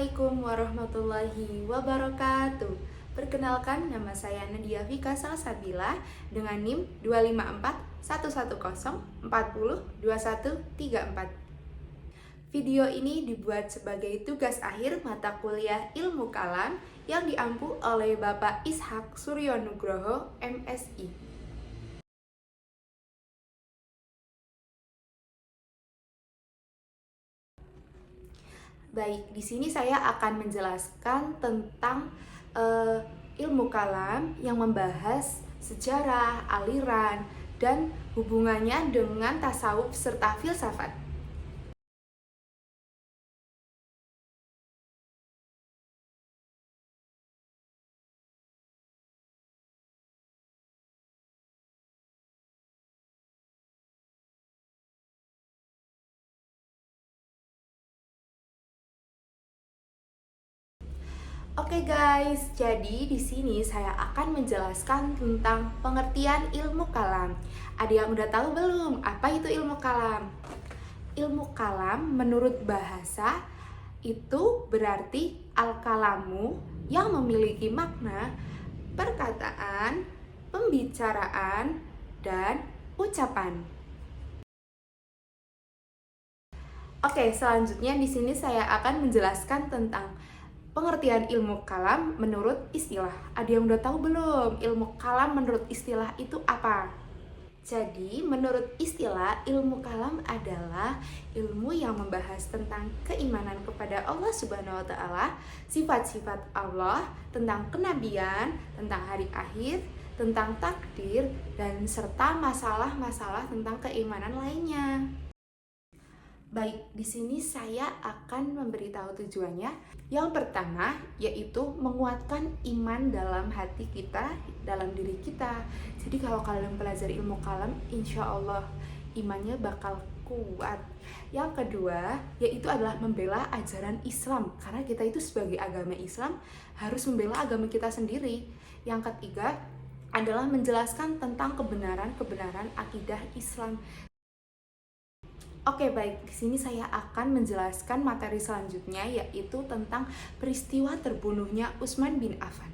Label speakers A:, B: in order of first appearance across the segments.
A: Assalamualaikum warahmatullahi wabarakatuh. Perkenalkan, nama saya Nadia Vika Salsabila dengan NIM 254-110-40-2134. Video ini dibuat sebagai tugas akhir mata kuliah Ilmu Kalam yang diampu oleh Bapak Ishak Suryo Nugroho, MSI. Baik, di sini saya akan menjelaskan tentang ilmu kalam yang membahas sejarah, aliran, dan hubungannya dengan tasawuf serta filsafat. Oke guys, jadi di sini saya akan menjelaskan tentang pengertian ilmu kalam. Ada yang udah tahu belum apa itu ilmu kalam? Ilmu kalam menurut bahasa itu berarti al-kalamu yang memiliki makna perkataan, pembicaraan, dan ucapan. Oke, selanjutnya di sini saya akan menjelaskan tentang pengertian ilmu kalam menurut istilah. Ada yang udah tahu belum? Ilmu kalam menurut istilah itu apa? Jadi, menurut istilah, ilmu kalam adalah ilmu yang membahas tentang keimanan kepada Allah Subhanahu wa Ta'ala, sifat-sifat Allah, tentang kenabian, tentang hari akhir, tentang takdir, dan serta masalah-masalah tentang keimanan lainnya. Baik, di sini saya akan memberitahu tujuannya. Yang pertama, yaitu menguatkan iman dalam hati kita, dalam diri kita. Jadi kalau kalian pelajari ilmu kalam, insya Allah imannya bakal kuat. Yang kedua, yaitu adalah membela ajaran Islam. Karena kita itu sebagai agama Islam harus membela agama kita sendiri. Yang ketiga adalah menjelaskan tentang kebenaran-kebenaran akidah Islam. Oke, baik. Di sini saya akan menjelaskan materi selanjutnya, yaitu tentang peristiwa terbunuhnya Utsman bin Affan.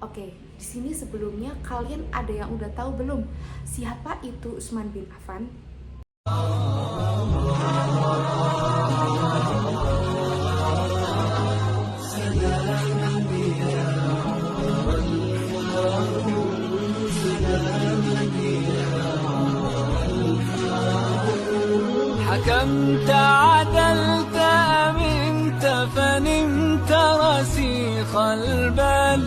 A: Oke, di sini sebelumnya kalian ada yang udah tahu belum siapa itu Utsman bin Affan?
B: حكمت عدلت أمنت فنمت رسيخ البال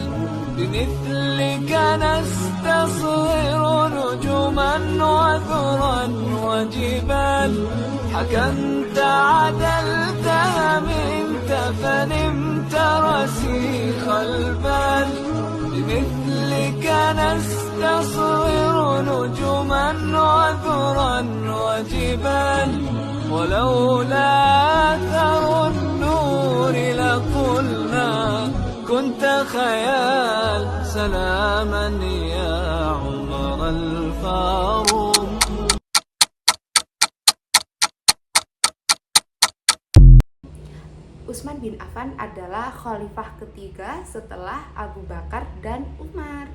B: بمثلك نستصغر نجوما وذرا وجبال حكمت عدلت أمنت فنمت رسيخ البال بمثلك نستصغر نجوما وذرا وجبال ولولا أثر النور لقلنا كنت خيال سلاما يا عمر الفاروق.
A: Utsman bin Affan adalah khalifah ketiga setelah Abu Bakar dan Umar.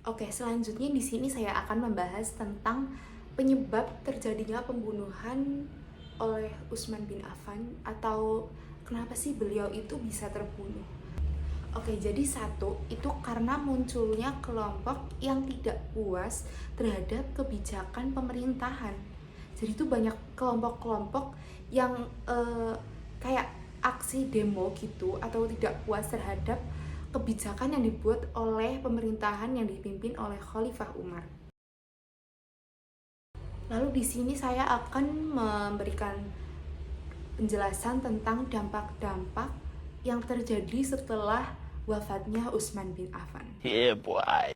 A: Oke, selanjutnya di sini saya akan membahas tentang penyebab terjadinya pembunuhan oleh Utsman bin Affan atau kenapa sih beliau itu bisa terbunuh. Oke, jadi satu, itu karena munculnya kelompok yang tidak puas terhadap kebijakan pemerintahan. Jadi itu banyak kelompok-kelompok yang kayak aksi demo gitu atau tidak puas terhadap kebijakan yang dibuat oleh pemerintahan yang dipimpin oleh Khalifah Umar. Lalu di sini saya akan memberikan penjelasan tentang dampak-dampak yang terjadi setelah wafatnya Utsman bin Affan.
B: Yeah, boy.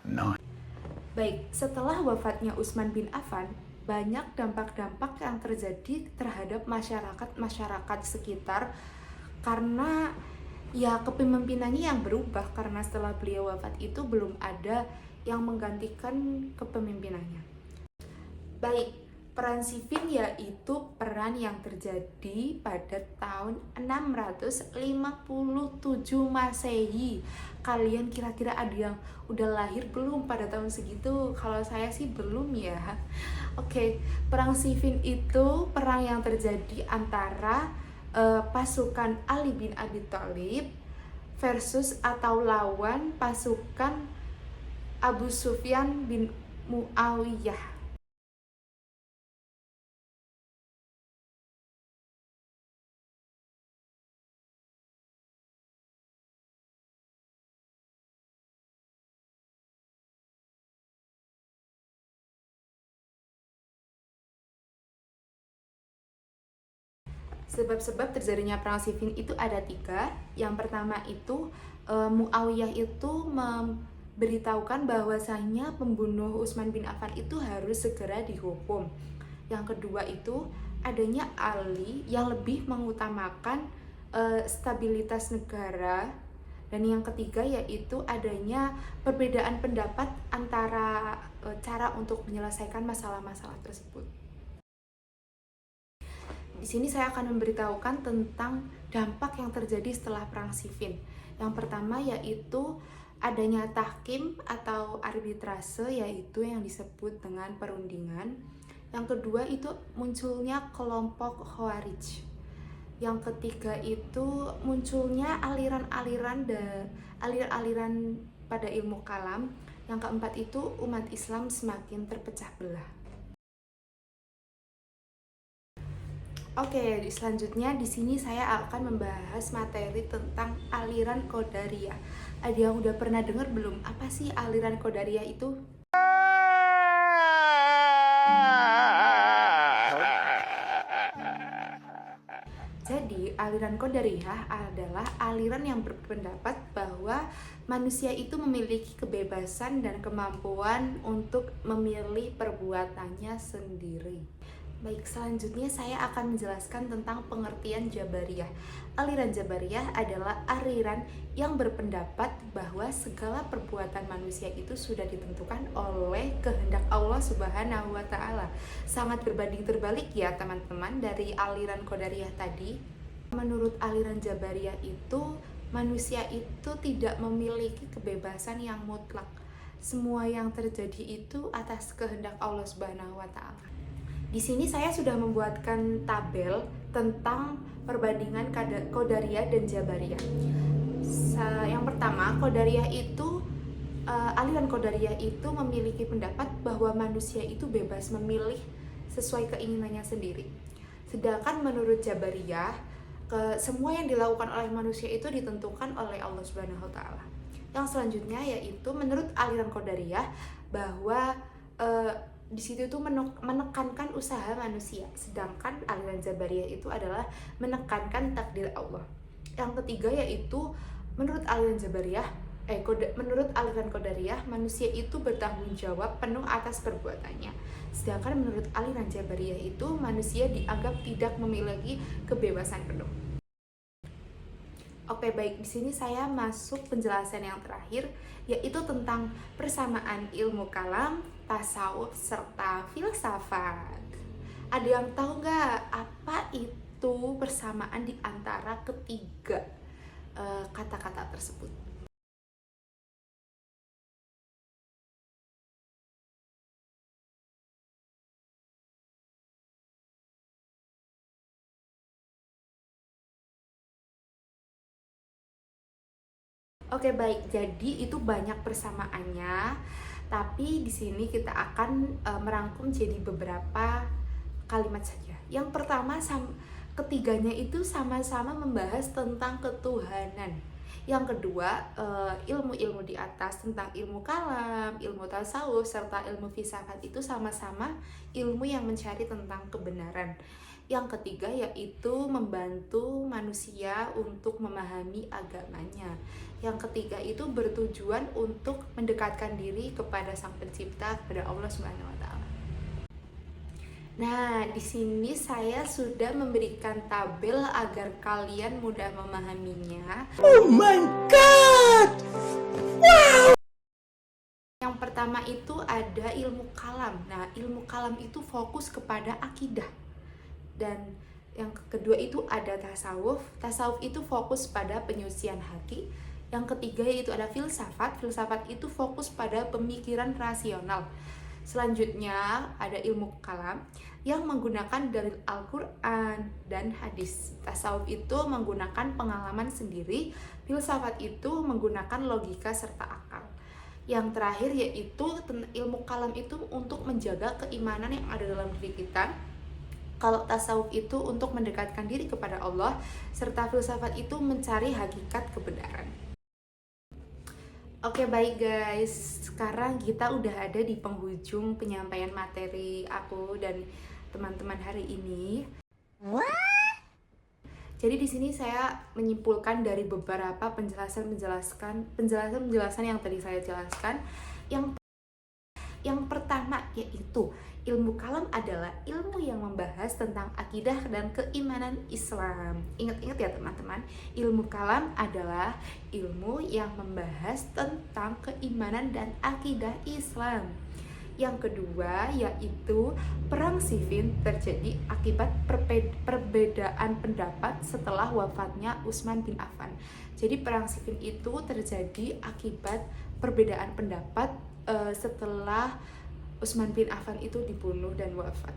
B: No.
A: Baik, setelah wafatnya Utsman bin Affan, banyak dampak-dampak yang terjadi terhadap masyarakat sekitar karena ya kepemimpinannya yang berubah, karena setelah beliau wafat itu belum ada yang menggantikan kepemimpinannya. Baik, peran Siffin yaitu peran yang terjadi pada tahun 657 Masehi. Kalian kira-kira ada yang udah lahir belum pada tahun segitu? Kalau saya sih belum ya. Oke, perang Siffin itu perang yang terjadi antara pasukan Ali bin Abi Thalib versus atau lawan pasukan Abu Sufyan bin Muawiyah. Sebab-sebab terjadinya perang Siffin itu ada 3. Yang pertama itu Muawiyah itu memberitahukan bahwasanya pembunuh Utsman bin Affan itu harus segera dihukum. Yang kedua itu adanya Ali yang lebih mengutamakan stabilitas negara. Dan yang ketiga yaitu adanya perbedaan pendapat antara cara untuk menyelesaikan masalah-masalah tersebut. Di sini saya akan memberitahukan tentang dampak yang terjadi setelah perang Siffin. Yang pertama yaitu adanya tahkim atau arbitrase, yaitu yang disebut dengan perundingan. Yang kedua itu munculnya kelompok Khawarij. Yang ketiga itu munculnya aliran-aliran pada ilmu kalam. Yang keempat itu umat Islam semakin terpecah belah. Oke, selanjutnya di sini saya akan membahas materi tentang aliran Qadariyah. Ada yang udah pernah dengar belum? Apa sih aliran Qadariyah itu? Jadi, aliran Qadariyah adalah aliran yang berpendapat bahwa manusia itu memiliki kebebasan dan kemampuan untuk memilih perbuatannya sendiri. Baik, selanjutnya saya akan menjelaskan tentang pengertian Jabariyah. Aliran Jabariyah adalah aliran yang berpendapat bahwa segala perbuatan manusia itu sudah ditentukan oleh kehendak Allah Subhanahu wa Ta'ala. Sangat berbanding terbalik ya teman-teman dari aliran Qadariyah tadi. Menurut aliran Jabariyah itu, manusia itu tidak memiliki kebebasan yang mutlak. Semua yang terjadi itu atas kehendak Allah Subhanahu wa Ta'ala. Di sini saya sudah membuatkan tabel tentang perbandingan Qadariyah dan Jabariyah. Yang pertama, aliran Qadariyah itu memiliki pendapat bahwa manusia itu bebas memilih sesuai keinginannya sendiri. Sedangkan menurut Jabariyah, semua yang dilakukan oleh manusia itu ditentukan oleh Allah Subhanahu wa Ta'ala. Yang selanjutnya yaitu menurut aliran Qadariyah bahwa di situ itu menekankan usaha manusia, sedangkan aliran Jabariyah itu adalah menekankan takdir Allah. Yang ketiga yaitu menurut aliran Qadariyah, manusia itu bertanggung jawab penuh atas perbuatannya. Sedangkan menurut aliran Jabariyah itu manusia dianggap tidak memiliki kebebasan penuh. Oke, baik, di sini saya masuk penjelasan yang terakhir, yaitu tentang persamaan ilmu kalam, tasawuf, serta filsafat. Ada yang tahu nggak apa itu persamaan di antara ketiga kata-kata tersebut? Oke, baik. Jadi itu banyak persamaannya, tapi di sini kita akan merangkum jadi beberapa kalimat saja. Yang pertama, ketiganya itu sama-sama membahas tentang ketuhanan. Yang kedua, ilmu-ilmu di atas tentang ilmu kalam, ilmu tasawuf, serta ilmu filsafat itu sama-sama ilmu yang mencari tentang kebenaran. Yang ketiga yaitu membantu manusia untuk memahami agamanya. Yang ketiga itu bertujuan untuk mendekatkan diri kepada Sang Pencipta, kepada Allah Subhanahu wa Ta'ala. Nah, di sini saya sudah memberikan tabel agar kalian mudah memahaminya.
B: Oh my god!
A: Yang Yang pertama itu ada ilmu kalam. Nah, ilmu kalam itu fokus kepada akidah. Dan yang kedua itu ada tasawuf. Tasawuf itu fokus pada penyucian hati. Yang ketiga yaitu ada filsafat. Filsafat itu fokus pada pemikiran rasional. Selanjutnya ada ilmu kalam yang menggunakan dalil Al-Quran dan hadis. Tasawuf itu menggunakan pengalaman sendiri. Filsafat itu menggunakan logika serta akal. Yang terakhir yaitu ilmu kalam itu untuk menjaga keimanan yang ada dalam diri kita. Kalau tasawuf itu untuk mendekatkan diri kepada Allah, serta filsafat itu mencari hakikat kebenaran. Oke, baik guys, sekarang kita udah ada di penghujung penyampaian materi aku dan teman-teman hari ini. Jadi di sini saya menyimpulkan dari beberapa penjelasan yang tadi saya jelaskan. Yang pertama yaitu ilmu kalam adalah ilmu yang membahas tentang akidah dan keimanan Islam. Ingat-ingat ya teman-teman, ilmu kalam adalah ilmu yang membahas tentang keimanan dan akidah Islam. Yang kedua yaitu perang Siffin terjadi akibat perbedaan pendapat setelah wafatnya Utsman bin Affan. Jadi perang Siffin itu terjadi akibat perbedaan pendapat setelah Utsman bin Affan itu dibunuh dan wafat.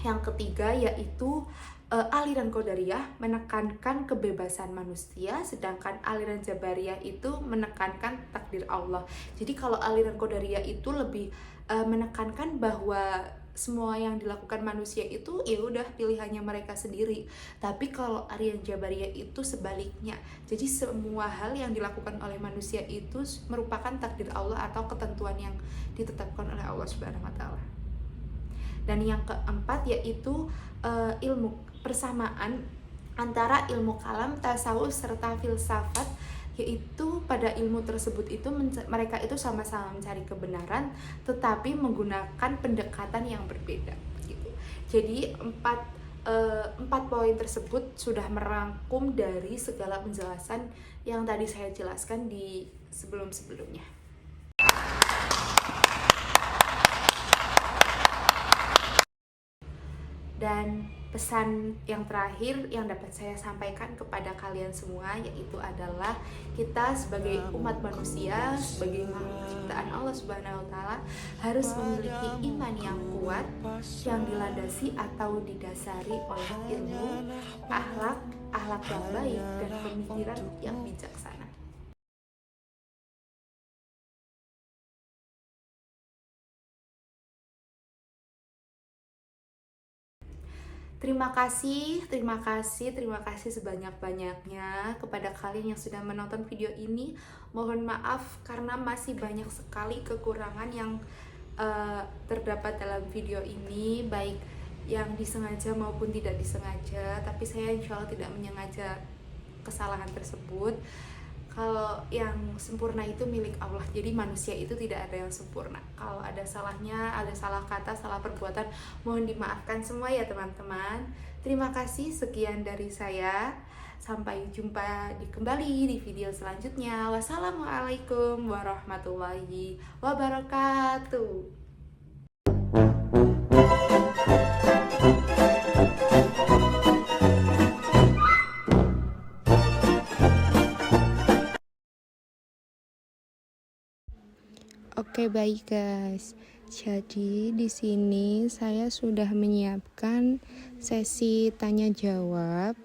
A: Yang ketiga yaitu aliran Qadariyah menekankan kebebasan manusia, sedangkan aliran Jabariyah itu menekankan takdir Allah. Jadi kalau aliran Qadariyah itu lebih menekankan bahwa semua yang dilakukan manusia itu ya udah pilihannya mereka sendiri. Tapi kalau aliran Jabariyah itu sebaliknya. Jadi semua hal yang dilakukan oleh manusia itu merupakan takdir Allah atau ketentuan yang ditetapkan oleh Allah Subhanahu wa taala. Dan yang keempat yaitu ilmu persamaan antara ilmu kalam, tasawuf serta filsafat, yaitu pada ilmu tersebut itu mereka itu sama-sama mencari kebenaran tetapi menggunakan pendekatan yang berbeda gitu. Jadi empat poin tersebut sudah merangkum dari segala penjelasan yang tadi saya jelaskan di sebelum-sebelumnya. Dan pesan yang terakhir yang dapat saya sampaikan kepada kalian semua yaitu adalah kita sebagai umat manusia, sebagai makhluk ciptaan Allah Subhanahu wa taala harus memiliki iman yang kuat yang dilandasi atau didasari oleh ilmu, akhlak yang baik dan pemikiran yang bijaksana. Terima kasih sebanyak-banyaknya kepada kalian yang sudah menonton video ini. Mohon maaf karena masih banyak sekali kekurangan yang terdapat dalam video ini, baik yang disengaja maupun tidak disengaja. Tapi saya insya Allah tidak menyengaja kesalahan tersebut. Kalau yang sempurna itu milik Allah, jadi manusia itu tidak ada yang sempurna. Kalau ada salahnya, ada salah kata, salah perbuatan, mohon dimaafkan semua ya teman-teman. Terima kasih, sekian dari saya. Sampai jumpa kembali di video selanjutnya. Wassalamualaikum warahmatullahi wabarakatuh. Oke, baik guys. Jadi di sini saya sudah menyiapkan sesi tanya jawab.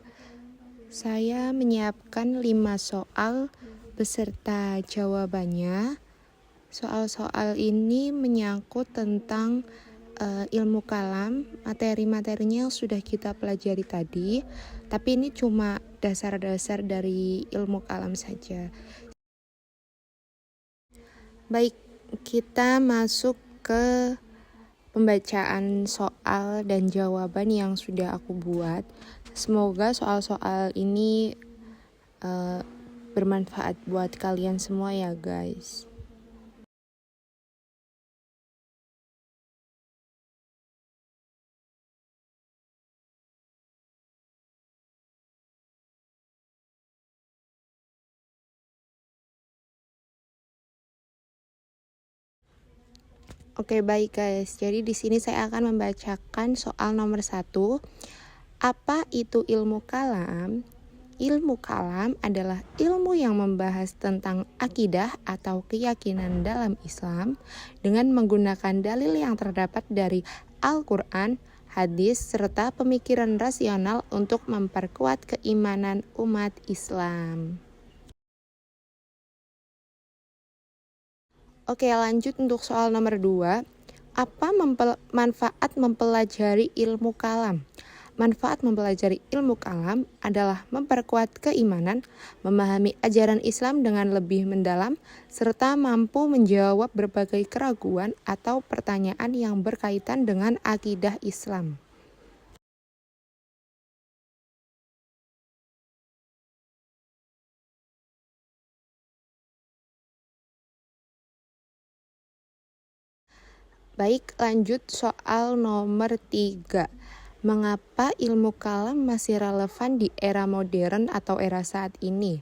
A: Saya menyiapkan 5 soal beserta jawabannya. Soal-soal ini menyangkut tentang ilmu kalam, materi-materinya yang sudah kita pelajari tadi. Tapi ini cuma dasar-dasar dari ilmu kalam saja. Baik, kita masuk ke pembacaan soal dan jawaban yang sudah aku buat. Semoga soal-soal ini bermanfaat buat kalian semua ya guys. Oke, baik guys. Jadi di sini saya akan membacakan soal nomor 1. Apa itu ilmu kalam? Ilmu kalam adalah ilmu yang membahas tentang akidah atau keyakinan dalam Islam dengan menggunakan dalil yang terdapat dari Al-Quran, hadis, serta pemikiran rasional untuk memperkuat keimanan umat Islam. Oke, lanjut untuk soal nomor 2. Apa manfaat mempelajari ilmu kalam? Manfaat mempelajari ilmu kalam adalah memperkuat keimanan, memahami ajaran Islam dengan lebih mendalam, serta mampu menjawab berbagai keraguan atau pertanyaan yang berkaitan dengan akidah Islam. Baik, lanjut soal nomor 3. Mengapa ilmu kalam masih relevan di era modern atau era saat ini?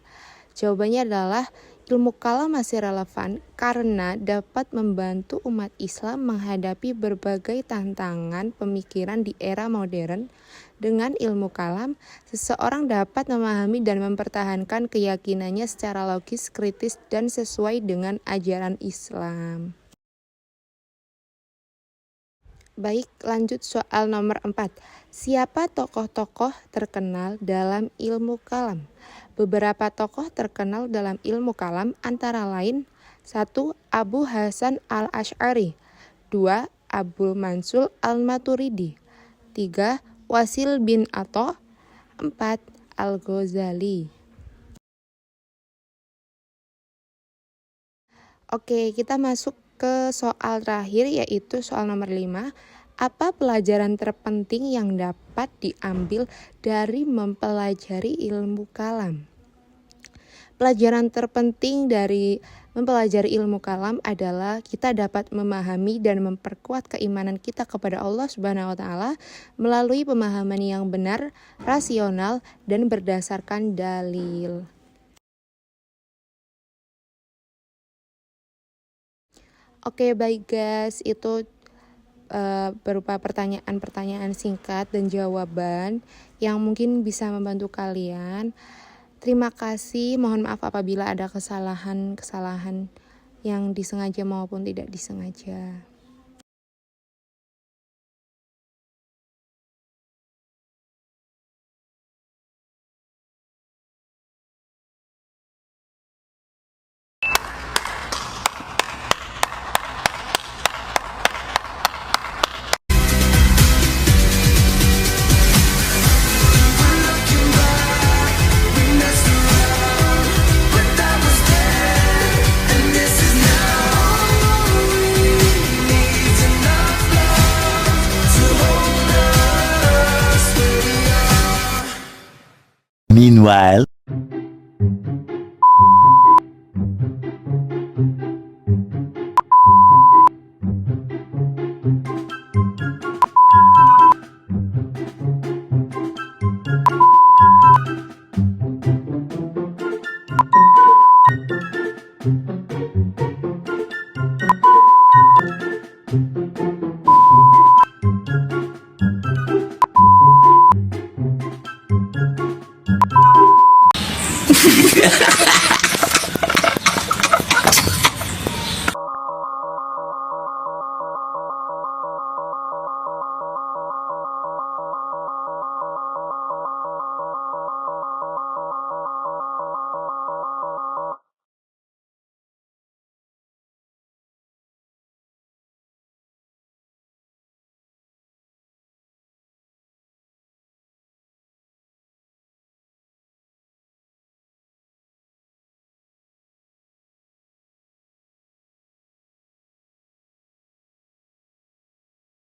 A: Jawabannya adalah ilmu kalam masih relevan karena dapat membantu umat Islam menghadapi berbagai tantangan pemikiran di era modern. Dengan ilmu kalam, seseorang dapat memahami dan mempertahankan keyakinannya secara logis, kritis, dan sesuai dengan ajaran Islam. Baik, lanjut soal nomor 4. Siapa tokoh-tokoh terkenal dalam ilmu kalam? Beberapa tokoh terkenal dalam ilmu kalam antara lain 1. Abu Hasan al-Asy'ari, 2. Abu Mansur al-Maturidi, 3. Wasil bin Atha, 4. Al-Ghazali. Oke, kita masuk ke soal terakhir, yaitu soal nomor 5. Apa pelajaran terpenting yang dapat diambil dari mempelajari ilmu kalam? Pelajaran terpenting dari mempelajari ilmu kalam adalah kita dapat memahami dan memperkuat keimanan kita kepada Allah Subhanahu wa taala melalui pemahaman yang benar, rasional, dan berdasarkan dalil. Oke, baik guys, itu berupa pertanyaan-pertanyaan singkat dan jawaban yang mungkin bisa membantu kalian. Terima kasih, mohon maaf apabila ada kesalahan-kesalahan yang disengaja maupun tidak disengaja.
B: Meanwhile.